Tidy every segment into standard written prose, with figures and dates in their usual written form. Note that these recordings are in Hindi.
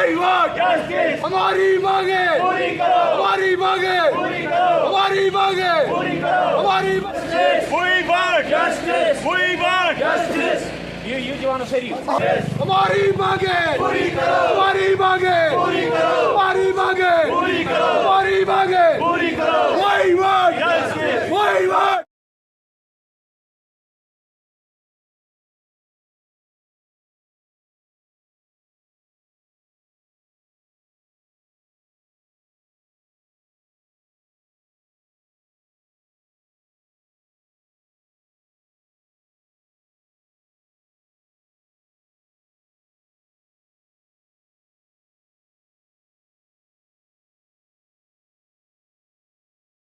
हमारी मांगे पूरी करो, हमारी मांगे पूरी करो, हमारी मांगे पूरी करो, हमारी We want justice, we want justice, you जवानों से हमारी मांगे पूरी करो, हमारी मांगे पूरी करो, हमारी मांगे पूरी करो, हमारी मांगे पूरी करो, we want justice, we want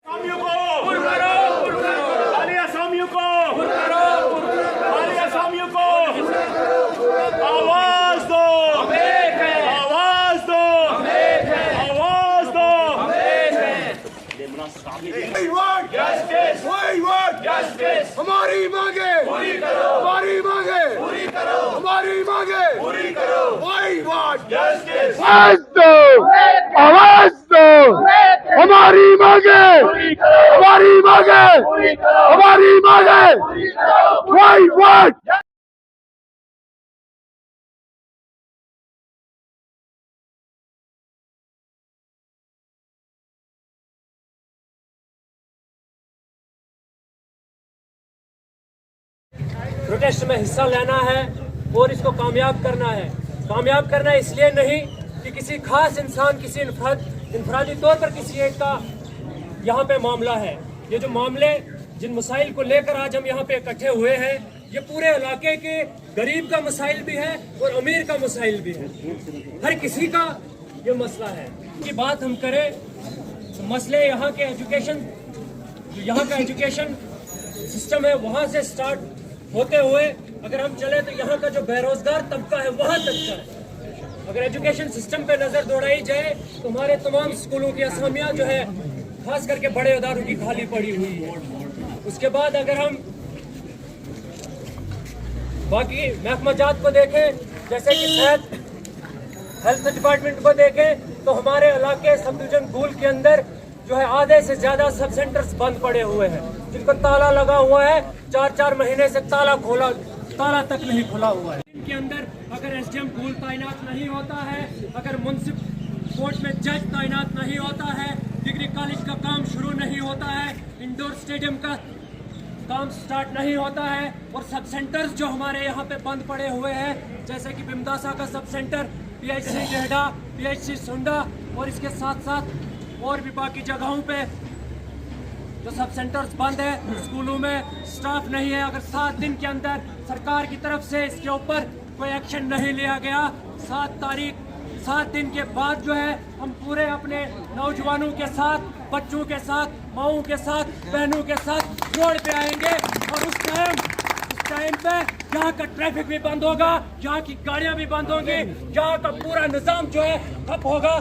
आसामियों को खाली आसामियों को खाली आसामियों को आवाज दो, आवाज दो, आवाज दो। We want justice, we want justice, हमारी मांगे पूरी करो, हमारी मांगे पूरी करो, हमारी मांगे पूरी करो, we want justice, आवाज दो, आवाज दो, हमारी मांगे पूरी करो, हमारी मांगे पूरी करो, हमारी मांगे पूरी करो, we want प्रोटेस्ट में हिस्सा लेना है और इसको कामयाब करना है। कामयाब करना इसलिए नहीं कि किसी खास इंसान, किसी इनफरादी तौर पर किसी एक का यहाँ पे मामला है। ये जो मामले, जिन मसाइल को लेकर आज हम यहाँ पे इकट्ठे हुए हैं, ये पूरे इलाके के गरीब का मसाइल भी है और अमीर का मसाइल भी है। हर किसी का ये मसला है। की बात हम करें तो मसले यहाँ के एजुकेशन, जो यहाँ का एजुकेशन सिस्टम है, वहाँ से स्टार्ट होते हुए अगर हम चले तो यहाँ का जो बेरोजगार तबका है वहाँ तक का है। अगर एजुकेशन सिस्टम पे नजर दौड़ाई जाए तो हमारे तमाम स्कूलों की असामियाँ जो है खास करके बड़े इदारों की खाली पड़ी हुई है। उसके बाद अगर हम बाकी महकमा जात को देखें, जैसे कि सेहत, हेल्थ डिपार्टमेंट को देखें, तो हमारे इलाके सब डिवीजन गूल के अंदर जो है आधे से ज्यादा सब सेंटर्स बंद पड़े हुए हैं, जिनको ताला लगा हुआ है। 4-4 महीने से ताला तक नहीं खुला हुआ है। इनके अंदर अगर एसडीएम गूल तैनात नहीं होता है, अगर मुंसिफ कोर्ट में जज तैनात नहीं होता है, डिग्री कॉलेज का काम शुरू नहीं होता है, इंडोर स्टेडियम का काम स्टार्ट नहीं होता है, और सब सेंटर्स जो हमारे यहाँ पे बंद पड़े हुए हैं, जैसे कि बिमदासा का सब सेंटर, पीएचसी डेहडा, पीएचसी सुंडा, और इसके साथ साथ और भी बाकी जगहों पे जो सब सेंटर्स बंद है। स्कूलों में स्टाफ नहीं है। अगर 7 दिन के अंदर सरकार की तरफ से इसके ऊपर कोई एक्शन नहीं लिया गया, 7 दिन के बाद जो है हम पूरे अपने नौजवानों के साथ, बच्चों के साथ, माओं के साथ, बहनों के साथ रोड पे आएंगे, और उस टाइम पे यहाँ का ट्रैफिक भी बंद होगा, यहाँ की गाड़ियाँ भी बंद होंगी, यहाँ का पूरा निजाम जो है ठप होगा।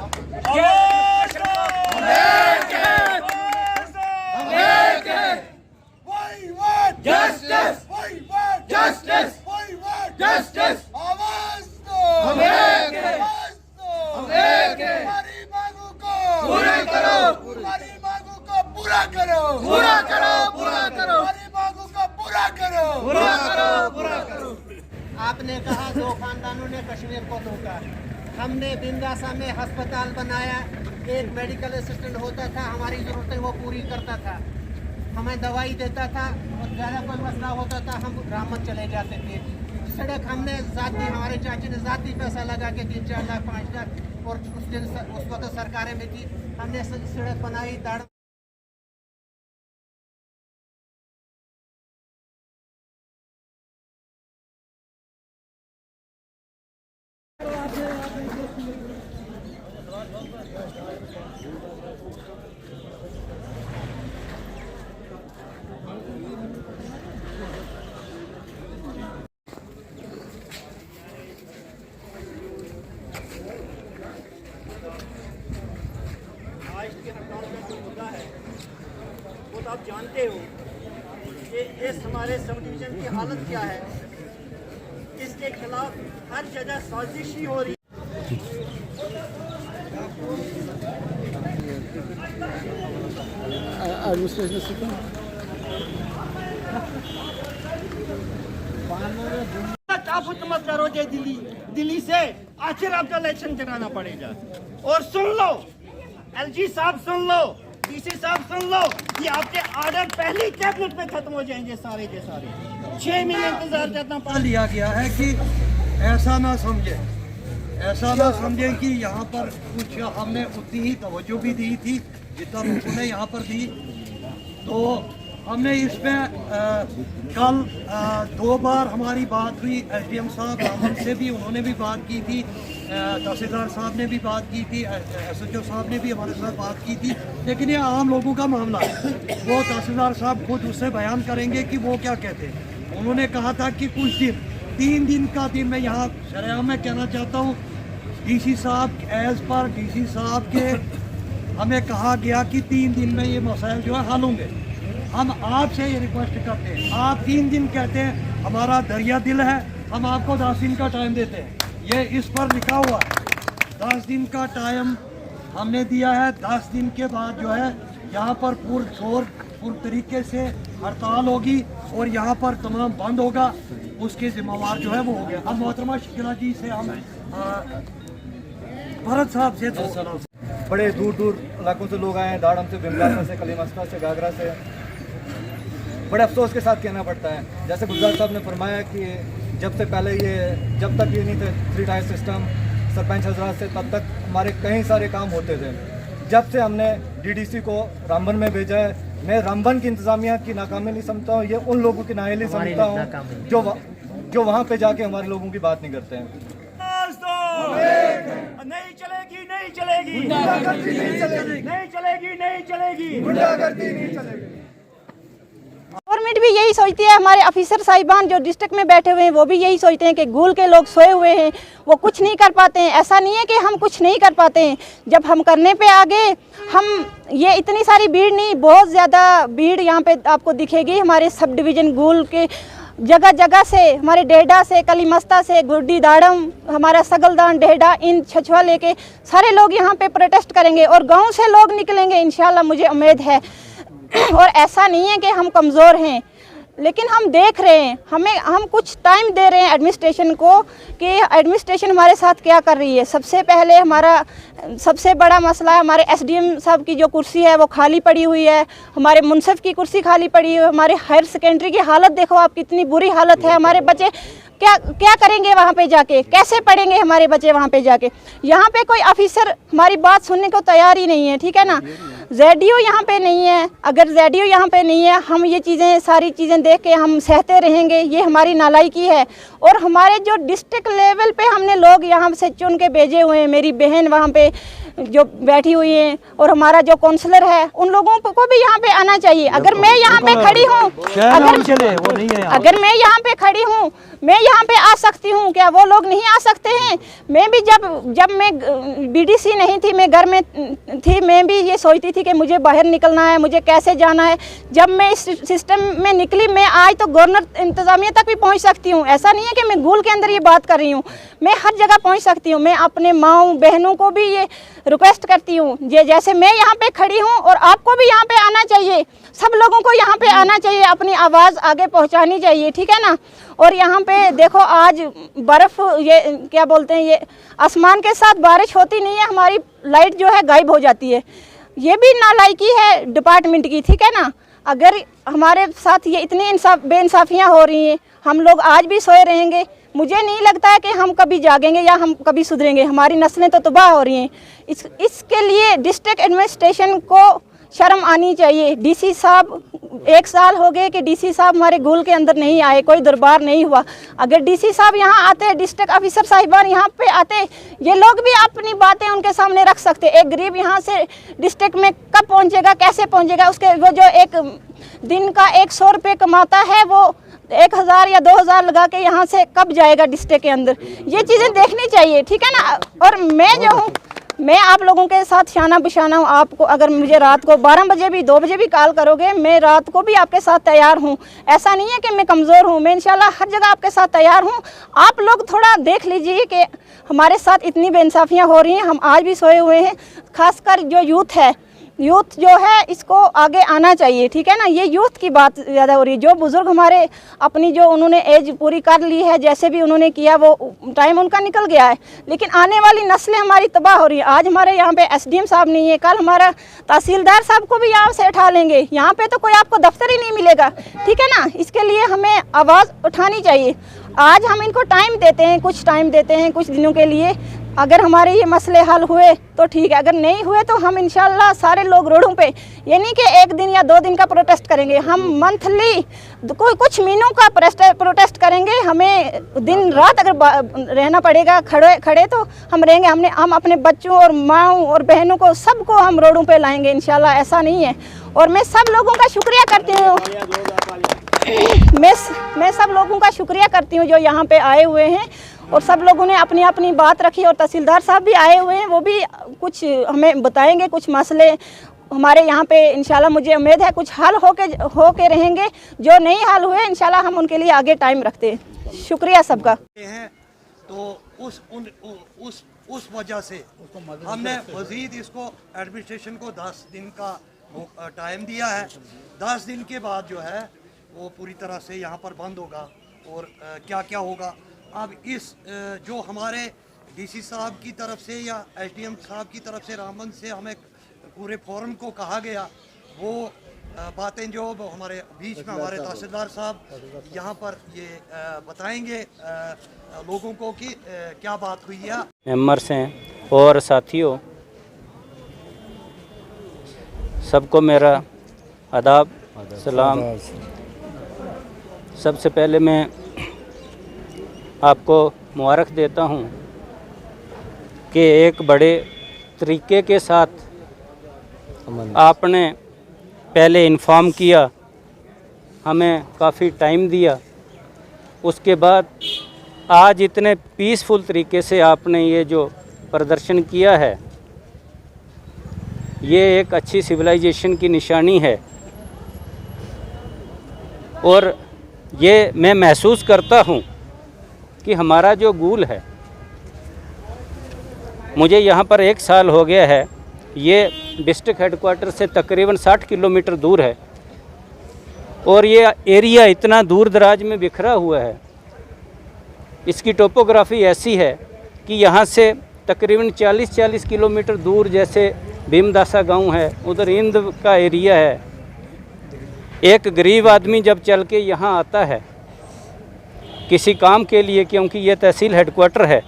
justice, we want justice, we want justice, आवाज दो, आवाज दो, हमारी मांगों को पूरा करो, हमारी मांगों को पूरा करो, पूरा करो, पूरा करो, हमारी मांगों को पूरा करो, पूरा करो, पूरा करो। आपने कहा 2 खानदानों ने कश्मीर को धोखा। हमने बिंदासा में अस्पताल बनाया, एक मेडिकल असिस्टेंट होता था, हमारी जरूरतें वो पूरी करता था, हमें दवाई देता था, और ज़्यादा कोई मसला होता था हम रामत चले जाते थे। सड़क हमने जाती, हमारे चाची ने जाती पैसा लगा के 3-4 लाख 5 लाख, और उस वक्त सरकारें भी थी, हमने सड़क बनाई। आप जानते हो कि इस हमारे सब डिवीजन की हालत क्या है। इसके खिलाफ हर जगह साजिश ही हो रही है। एडमिनिस्ट्रेशन सिस्टम आप मत करो जे दिल्ली से आखिर आपका इलेक्शन कराना पड़ेगा। और सुन लो एलजी साहब, सुन लो डीसी साहब, सुन लो कि आपके ऑर्डर पहले कैबिनेट में खत्म हो जाएंगे सारे के सारे। 6 महीने इंतजार करना पड़ा। लिया गया है कि ऐसा ना समझे कि यहाँ पर कुछ हमने उतनी ही तवज्जो भी दी थी जितना लोगों ने यहाँ पर दी। तो हमने इसमें कल 2 बार हमारी बात हुई एसडीएम साहब रामन से भी, उन्होंने भी बात की थी, तहसीलदार साहब ने भी बात की थी, एसएचओ साहब ने भी हमारे साथ बात की थी। लेकिन ये आम लोगों का मामला है, वो तहसीलदार साहब खुद उससे बयान करेंगे कि वो क्या कहते हैं। उन्होंने कहा था कि कुछ दिन 3 दिन का दिन मैं यहाँ शरेआम में कहना चाहता हूँ, डीसी साहब एज पर डीसी साहब के हमें कहा गया कि 3 दिन में ये मसाइल जो है हल होंगे। हम आपसे ये रिक्वेस्ट करते हैं, आप 3 दिन कहते हैं, हमारा दरिया दिल है, हम आपको 10 दिन का टाइम देते हैं। ये इस पर लिखा हुआ है, 10 दिन का टाइम हमने दिया है। 10 दिन के बाद जो है यहाँ पर पूर्ण तरीके से हड़ताल होगी और यहाँ पर तमाम बंद होगा, उसके जिम्मेवार जो है वो हो गया। अब मोहतरमा शिकिला जी से हम भरत साहब से बड़े दूर दूर इलाकों से लोग आए हैं, दाड़म से, बिमलाना से, कलीमस्ता से, गागरा से। बड़े अफसोस के साथ कहना पड़ता है, जैसे गुलजार साहब ने फरमाया कि जब से पहले जब तक ये नहीं थे 3 टायर सिस्टम सरपंच हजरात से, तब तक हमारे कई सारे काम होते थे। जब से हमने डीडीसी को रामबन में भेजा है, मैं रामबन की इंतजामिया की नाकामी नहीं समझता हूँ, ये उन लोगों की नाअहली समझता हूँ जो वहाँ पे जाके हमारे लोगों की बात नहीं करते हैं। नहीं चलेगी, नहीं चलेगी, नहीं चलेगी। गवर्नमेंट भी यही सोचती है, हमारे ऑफिसर साहिबान जो डिस्ट्रिक्ट में बैठे हुए हैं वो भी यही सोचते हैं कि गूल के लोग सोए हुए हैं, वो कुछ नहीं कर पाते हैं। ऐसा नहीं है कि हम कुछ नहीं कर पाते हैं, जब हम करने पे आगे हम ये इतनी सारी भीड़ नहीं, बहुत ज़्यादा भीड़ यहाँ पे आपको दिखेगी। हमारे सब डिवीज़न गूल के जगह जगह से, हमारे डेहडा से, कलीमस्ता से, गुड्डी दाड़म, हमारा सगलदान, डेहडा, इन छछुआ लेके सारे लोग यहाँ पे प्रोटेस्ट करेंगे और गांव से लोग निकलेंगे इंशाल्लाह, मुझे उम्मीद है। और ऐसा नहीं है कि हम कमज़ोर हैं, लेकिन हम देख रहे हैं, हम कुछ टाइम दे रहे हैं एडमिनिस्ट्रेशन को कि एडमिनिस्ट्रेशन हमारे साथ क्या कर रही है। सबसे पहले हमारा सबसे बड़ा मसला है, हमारे एसडीएम साहब की जो कुर्सी है वो खाली पड़ी हुई है, हमारे मुनसिफ की कुर्सी खाली पड़ी हुई है, हमारे हायर सेकेंडरी की हालत देखो आप, कितनी बुरी हालत है। हमारे बच्चे क्या करेंगे वहाँ पे जाके, कैसे पढ़ेंगे हमारे बच्चे वहाँ पे जाके। यहाँ पे कोई ऑफिसर हमारी बात सुनने को तैयार ही नहीं है, ठीक है ना। जेडीओ यहाँ पे नहीं है, अगर जेडीओ यहाँ पे नहीं है, हम ये चीज़ें सारी चीज़ें देख के हम सहते रहेंगे, ये हमारी नालायकी है। और हमारे जो डिस्ट्रिक्ट लेवल पे हमने लोग यहाँ से चुन के भेजे हुए हैं, मेरी बहन वहाँ पे जो बैठी हुई है और हमारा जो काउंसलर है, उन लोगों को भी यहाँ पे आना चाहिए। अगर मैं यहाँ पे खड़ी हूँ, अगर मैं यहाँ पे खड़ी हूँ, मैं यहाँ पे आ सकती हूँ, क्या वो लोग नहीं आ सकते हैं? मैं भी जब मैं बीडीसी नहीं थी, मैं घर में थी, मैं भी ये सोचती थी कि मुझे बाहर निकलना है, मुझे कैसे जाना है। जब मैं इस सिस्टम में निकली, मैं आज तो गवर्नर इंतजामिया तक भी पहुँच सकती हूँ। ऐसा नहीं है कि मैं गूल के अंदर ये बात कर रही हूँ, मैं हर जगह पहुँच सकती हूँ। मैं अपने माँ बहनों को भी ये रिक्वेस्ट करती हूँ, जैसे मैं यहाँ पे खड़ी हूँ और आपको भी यहाँ पे आना चाहिए, सब लोगों को यहाँ पे आना चाहिए, अपनी आवाज़ आगे पहुँचानी चाहिए, ठीक है ना। और यहाँ पे देखो आज बर्फ़, ये क्या बोलते हैं, ये आसमान के साथ बारिश होती नहीं है, हमारी लाइट जो है गायब हो जाती है। ये भी नालायकी है डिपार्टमेंट की, ठीक है ना। अगर हमारे साथ ये इतनी बेइंसाफियाँ हो रही हैं, हम लोग आज भी सोए रहेंगे। मुझे नहीं लगता है कि हम कभी जागेंगे या हम कभी सुधरेंगे, हमारी नस्लें तो तबाह हो रही हैं। इसके लिए डिस्ट्रिक्ट एडमिनिस्ट्रेशन को शर्म आनी चाहिए। डीसी साहब, 1 साल हो गए कि डीसी साहब हमारे गूल के अंदर नहीं आए, कोई दरबार नहीं हुआ। अगर डीसी साहब यहाँ आते, डिस्ट्रिक्ट ऑफिसर साहिबान यहाँ पे आते, ये लोग भी अपनी बातें उनके सामने रख सकते। एक गरीब यहाँ से डिस्ट्रिक्ट में कब पहुँचेगा, कैसे पहुँचेगा, उसके वो जो एक दिन का 100 रुपये कमाता है, वो 1000 या 2000 लगा के यहाँ से कब जाएगा डिस्ट्रिक्ट के अंदर। ये चीज़ें देखनी चाहिए, ठीक है ना। और मैं जो हूँ, मैं आप लोगों के साथ शाना बिशाना हूँ। आपको अगर मुझे रात को 12 बजे भी 2 बजे भी कॉल करोगे, मैं रात को भी आपके साथ तैयार हूँ। ऐसा नहीं है कि मैं कमज़ोर हूँ, मैं इंशाल्लाह हर जगह आपके साथ तैयार हूँ। आप लोग थोड़ा देख लीजिए कि हमारे साथ इतनी बेइंसाफियाँ हो रही हैं, हम आज भी सोए हुए हैं। खासकर जो यूथ है, यूथ जो है इसको आगे आना चाहिए, ठीक है ना। ये यूथ की बात ज़्यादा हो रही है। जो बुज़ुर्ग हमारे अपनी जो उन्होंने एज पूरी कर ली है, जैसे भी उन्होंने किया वो टाइम उनका निकल गया है, लेकिन आने वाली नस्लें हमारी तबाह हो रही हैं। आज हमारे यहाँ पे SDM साहब नहीं है, कल हमारा तहसीलदार साहब को भी यहाँ से उठा लेंगे। यहाँ पे तो कोई आपको दफ्तर ही नहीं मिलेगा, ठीक है ना। इसके लिए हमें आवाज़ उठानी चाहिए। आज हम इनको टाइम देते हैं, कुछ टाइम देते हैं कुछ दिनों के लिए। अगर हमारे ये मसले हल हुए तो ठीक है, अगर नहीं हुए तो हम इंशाल्लाह सारे लोग रोडों पे, ये नहीं कि 1 दिन या 2 दिन का प्रोटेस्ट करेंगे, हम मंथली कोई कुछ महीनों का प्रोटेस्ट करेंगे। हमें दिन रात अगर रहना पड़ेगा खड़े तो हम रहेंगे। हम अपने बच्चों और माँओं और बहनों को सबको हम रोडों पे लाएंगे इंशाल्लाह, ऐसा नहीं है। और मैं सब लोगों का शुक्रिया करती हूँ, मैं सब लोगों का शुक्रिया करती हूँ जो यहाँ पे आए हुए हैं, और सब लोगों ने अपनी अपनी बात रखी। और तहसीलदार साहब भी आए हुए हैं, वो भी कुछ हमें बताएंगे, कुछ मसले हमारे यहाँ पे इंशाल्लाह मुझे उम्मीद है कुछ हल होके रहेंगे। जो नहीं हल हुए इंशाल्लाह हम उनके लिए आगे टाइम रखते हैं। शुक्रिया सबका। तो उस वजह से हमने मज़ीद इसको एडमिनिस्ट्रेशन को 10 दिन का टाइम दिया है। 10 दिन के बाद जो है वो पूरी तरह से यहाँ पर बंद होगा। और क्या क्या होगा अब इस जो हमारे DC साहब की तरफ से या SDM साहब की तरफ से रामबन से हमें पूरे फोरम को कहा गया, वो बातें जो हमारे बीच में हमारे तहसीलदार साहब यहाँ पर ये बताएंगे लोगों को कि क्या बात हुई है। मेंबर्स हैं और साथियों, सबको मेरा आदाब सलाम। सबसे पहले मैं आपको मुबारक देता हूँ कि एक बड़े तरीके के साथ आपने पहले इन्फॉर्म किया, हमें काफ़ी टाइम दिया, उसके बाद आज इतने पीसफुल तरीके से आपने ये जो प्रदर्शन किया है, ये एक अच्छी सिविलाइजेशन की निशानी है। और ये मैं महसूस करता हूँ कि हमारा जो गूल है, मुझे यहाँ पर 1 साल हो गया है, ये डिस्ट्रिक्ट हेडक्वार्टर से तकरीबन 60 किलोमीटर दूर है, और ये एरिया इतना दूर दराज में बिखरा हुआ है। इसकी टोपोग्राफी ऐसी है कि यहाँ से तकरीबन 40 किलोमीटर दूर जैसे भीमदासा गांव है, उधर इंद का एरिया है। एक गरीब आदमी जब चल के यहाँ आता है किसी काम के लिए, क्योंकि ये तहसील हेडक्वार्टर है,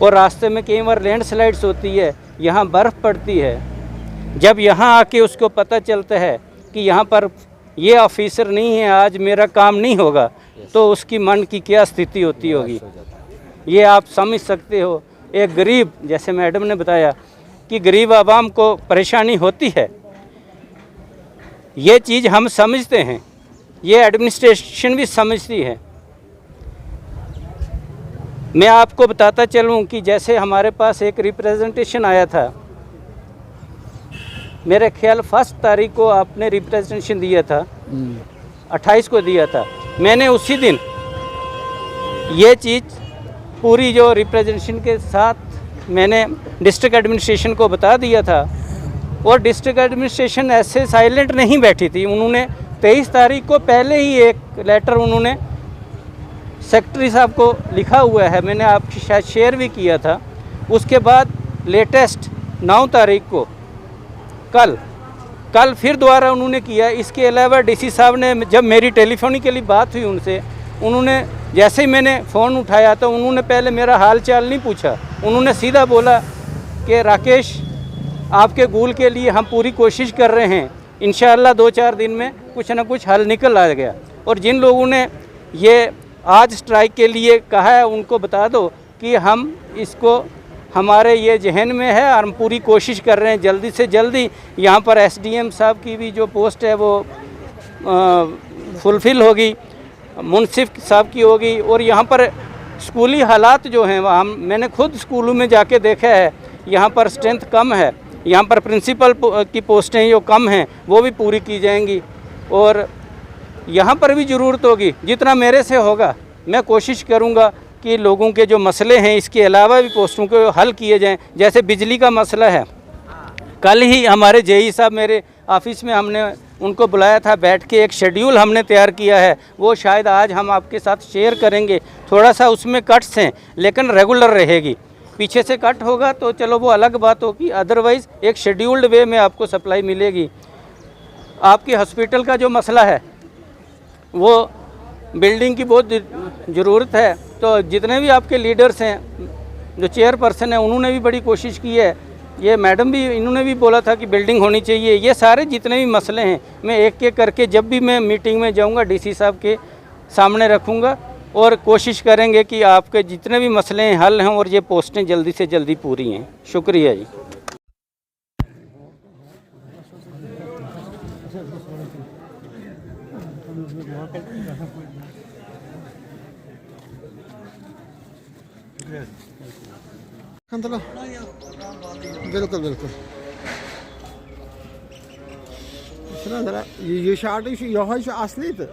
और रास्ते में कई बार लैंडस्लाइड्स होती है, यहाँ बर्फ़ पड़ती है। जब यहाँ आके उसको पता चलता है कि यहाँ पर ये ऑफिसर नहीं है, आज मेरा काम नहीं होगा, तो उसकी मन की क्या स्थिति होती होगी, ये आप समझ सकते हो। एक गरीब, जैसे मैडम ने बताया कि गरीब आवाम को परेशानी होती है, ये चीज़ हम समझते हैं, ये एडमिनिस्ट्रेशन भी समझती है। मैं आपको बताता चलूं कि जैसे हमारे पास एक रिप्रेजेंटेशन आया था, मेरे ख्याल 1 तारीख को आपने रिप्रेजेंटेशन दिया था, 28 को दिया था। मैंने उसी दिन ये चीज़ पूरी जो रिप्रेजेंटेशन के साथ मैंने डिस्ट्रिक्ट एडमिनिस्ट्रेशन को बता दिया था, और डिस्ट्रिक्ट एडमिनिस्ट्रेशन ऐसे साइलेंट नहीं बैठी थी। उन्होंने 23 तारीख को पहले ही एक लेटर उन्होंने सेक्रेटरी साहब को लिखा हुआ है, मैंने आपकी शायद शेयर भी किया था। उसके बाद लेटेस्ट 9 तारीख को कल फिर दोबारा उन्होंने किया। इसके अलावा DC साहब ने, जब मेरी टेलीफोनिकली बात हुई उनसे, उन्होंने जैसे ही मैंने फ़ोन उठाया तो उन्होंने पहले मेरा हाल चाल नहीं पूछा, उन्होंने सीधा बोला कि राकेश, आपके गूल के लिए हम पूरी कोशिश कर रहे हैं, इंशाअल्लाह 2-4 दिन में कुछ ना कुछ हल निकल आ गया। और जिन लोगों ने ये आज स्ट्राइक के लिए कहा है, उनको बता दो कि हम इसको, हमारे ये जहन में है और हम पूरी कोशिश कर रहे हैं जल्दी से जल्दी। यहाँ पर SDM साहब की भी जो पोस्ट है वो फुलफ़िल होगी, मुनसिफ साहब की होगी। और यहाँ पर स्कूली हालात जो हैं, वह मैंने खुद स्कूलों में जाके देखा है, यहाँ पर स्ट्रेंथ कम है, यहाँ पर प्रिंसिपल की पोस्टें जो कम हैं वो भी पूरी की जाएंगी। और यहाँ पर भी ज़रूरत होगी, जितना मेरे से होगा मैं कोशिश करूँगा कि लोगों के जो मसले हैं इसके अलावा भी पोस्टों को हल किए जाएं। जैसे बिजली का मसला है, कल ही हमारे जेई साहब मेरे ऑफिस में, हमने उनको बुलाया था, बैठ के एक शेड्यूल हमने तैयार किया है, वो शायद आज हम आपके साथ शेयर करेंगे। थोड़ा सा उसमें कट्स हैं लेकिन रेगुलर रहेगी, पीछे से कट होगा तो चलो वो अलग बात होगी, अदरवाइज़ एक शेड्यूल्ड वे में आपको सप्लाई मिलेगी। आपकी हॉस्पिटल का जो मसला है वो बिल्डिंग की बहुत ज़रूरत है, तो जितने भी आपके लीडर्स हैं, जो चेयरपर्सन हैं, उन्होंने भी बड़ी कोशिश की है, ये मैडम भी, इन्होंने भी बोला था कि बिल्डिंग होनी चाहिए। ये सारे जितने भी मसले हैं मैं एक एक करके जब भी मैं मीटिंग में जाऊंगा डीसी साहब के सामने रखूंगा और कोशिश करेंगे कि आपके जितने भी मसले हैं हल हैं और ये पोस्टें जल्दी से जल्दी पूरी हैं। शुक्रिया जी। बिल्कुल बिल्कुल जरा ये शार्ट यह असली तो